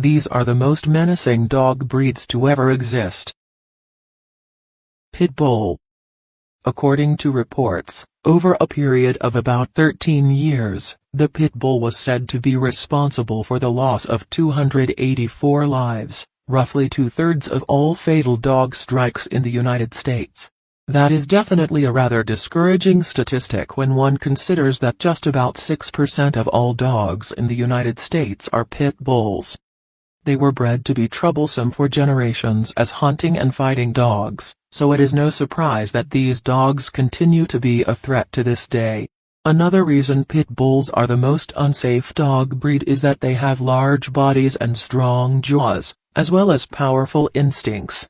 These are the most menacing dog breeds to ever exist. Pit Bull. According to reports, over a period of about 13 years, the pit bull was said to be responsible for the loss of 284 lives, roughly two-thirds of all fatal dog strikes in the United States. That is definitely a rather discouraging statistic when one considers that just about 6% of all dogs in the United States are pit bulls. They were bred to be troublesome for generations as hunting and fighting dogs, so it is no surprise that these dogs continue to be a threat to this day. Another reason pit bulls are the most unsafe dog breed is that they have large bodies and strong jaws, as well as powerful instincts.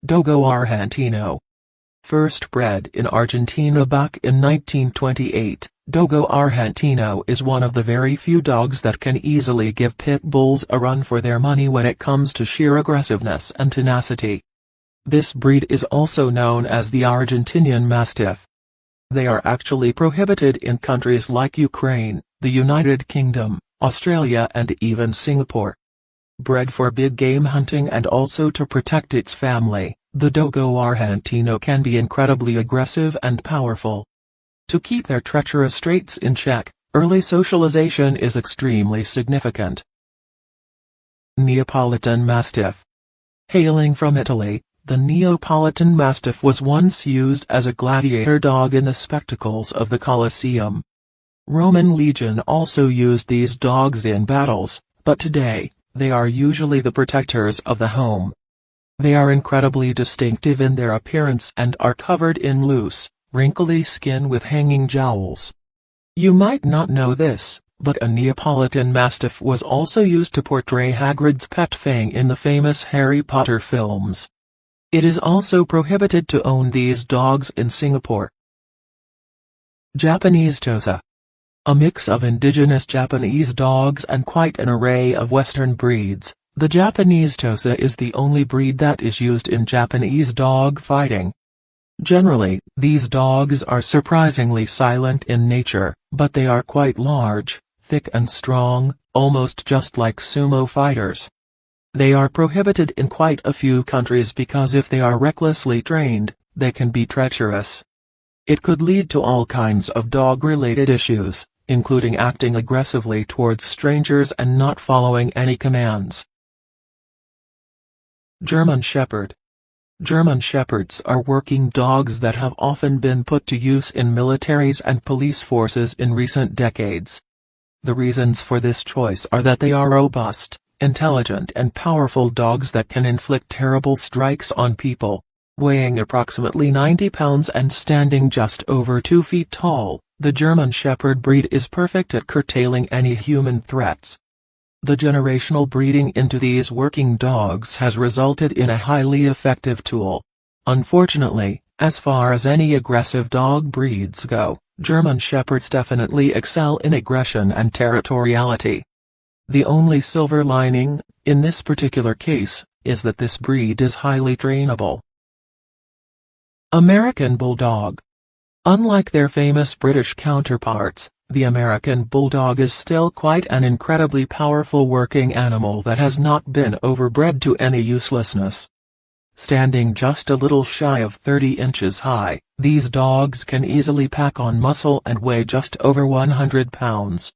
Dogo Argentino. First bred in Argentina back in 1928, Dogo Argentino is one of the very few dogs that can easily give pit bulls a run for their money when it comes to sheer aggressiveness and tenacity. This breed is also known as the Argentinian Mastiff. They are actually prohibited in countries like Ukraine, the United Kingdom, Australia and even Singapore. Bred for big game hunting and also to protect its family, the Dogo Argentino can be incredibly aggressive and powerful. To keep their treacherous traits in check, early socialization is extremely significant. Neapolitan Mastiff. Hailing from Italy, the Neapolitan Mastiff was once used as a gladiator dog in the spectacles of the Colosseum. Roman legion also used these dogs in battles, but today, they are usually the protectors of the home. They are incredibly distinctive in their appearance and are covered in loose, wrinkly skin with hanging jowls. You might not know this, but a Neapolitan Mastiff was also used to portray Hagrid's pet Fang in the famous Harry Potter films. It is also prohibited to own these dogs in Singapore. Japanese Tosa. A mix of indigenous Japanese dogs and quite an array of Western breeds, the Japanese Tosa is the only breed that is used in Japanese dog fighting. Generally, these dogs are surprisingly silent in nature, but they are quite large, thick and strong, almost just like sumo fighters. They are prohibited in quite a few countries because if they are recklessly trained, they can be treacherous. It could lead to all kinds of dog-related issues, including acting aggressively towards strangers and not following any commands. German Shepherd. German Shepherds are working dogs that have often been put to use in militaries and police forces in recent decades. The reasons for this choice are that they are robust, intelligent and powerful dogs that can inflict terrible strikes on people. Weighing approximately 90 pounds and standing just over 2 feet tall, the German Shepherd breed is perfect at curtailing any human threats. The generational breeding into these working dogs has resulted in a highly effective tool. Unfortunately, as far as any aggressive dog breeds go, German Shepherds definitely excel in aggression and territoriality. The only silver lining, in this particular case, is that this breed is highly trainable. American Bulldog. Unlike their famous British counterparts, the American Bulldog is still quite an incredibly powerful working animal that has not been overbred to any uselessness. Standing just a little shy of 30 inches high, these dogs can easily pack on muscle and weigh just over 100 pounds.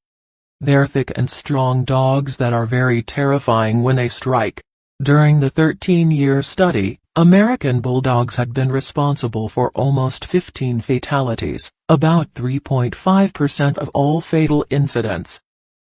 They're thick and strong dogs that are very terrifying when they strike. During the 13-year study, American Bulldogs had been responsible for almost 15 fatalities, about 3.5% of all fatal incidents.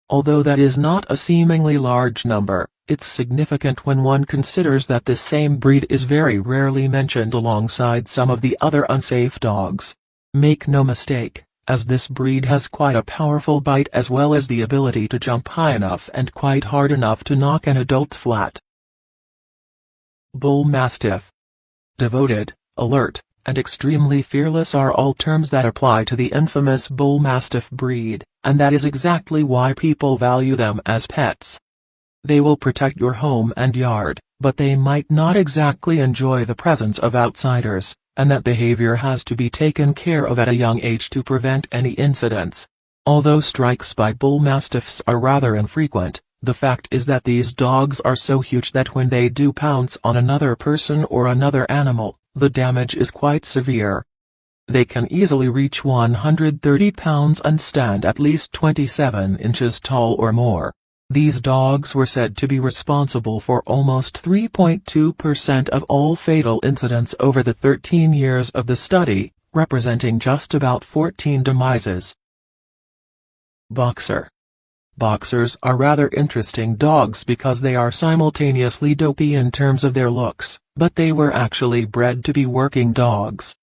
Although that is not a seemingly large number, it's significant when one considers that this same breed is very rarely mentioned alongside some of the other unsafe dogs. Make no mistake, as this breed has quite a powerful bite as well as the ability to jump high enough and quite hard enough to knock an adult flat. Bull Mastiff. Devoted, alert, and extremely fearless are all terms that apply to the infamous Bull Mastiff breed, and that is exactly why people value them as pets. They will protect your home and yard, but they might not exactly enjoy the presence of outsiders, and that behavior has to be taken care of at a young age to prevent any incidents. Although strikes by Bull Mastiffs are rather infrequent, The fact is that these dogs are so huge that when they do pounce on another person or another animal, the damage is quite severe. They can easily reach 130 pounds and stand at least 27 inches tall or more. These dogs were said to be responsible for almost 3.2% of all fatal incidents over the 13 years of the study, representing just about 14 demises. Boxer. Boxers are rather interesting dogs because they are simultaneously dopey in terms of their looks, but they were actually bred to be working dogs.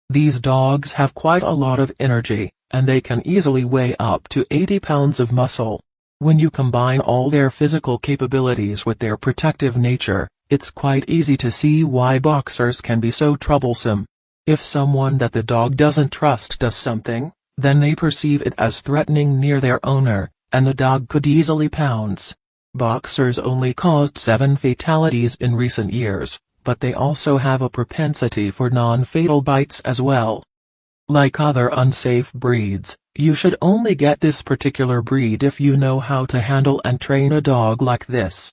These dogs have quite a lot of energy, and they can easily weigh up to 80 pounds of muscle. When you combine all their physical capabilities with their protective nature, it's quite easy to see why boxers can be so troublesome. If someone that the dog doesn't trust does something, then they perceive it as threatening near their owner, and the dog could easily pounce. Boxers only caused 7 fatalities in recent years, but they also have a propensity for non-fatal bites as well. Like other unsafe breeds, you should only get this particular breed if you know how to handle and train a dog like this.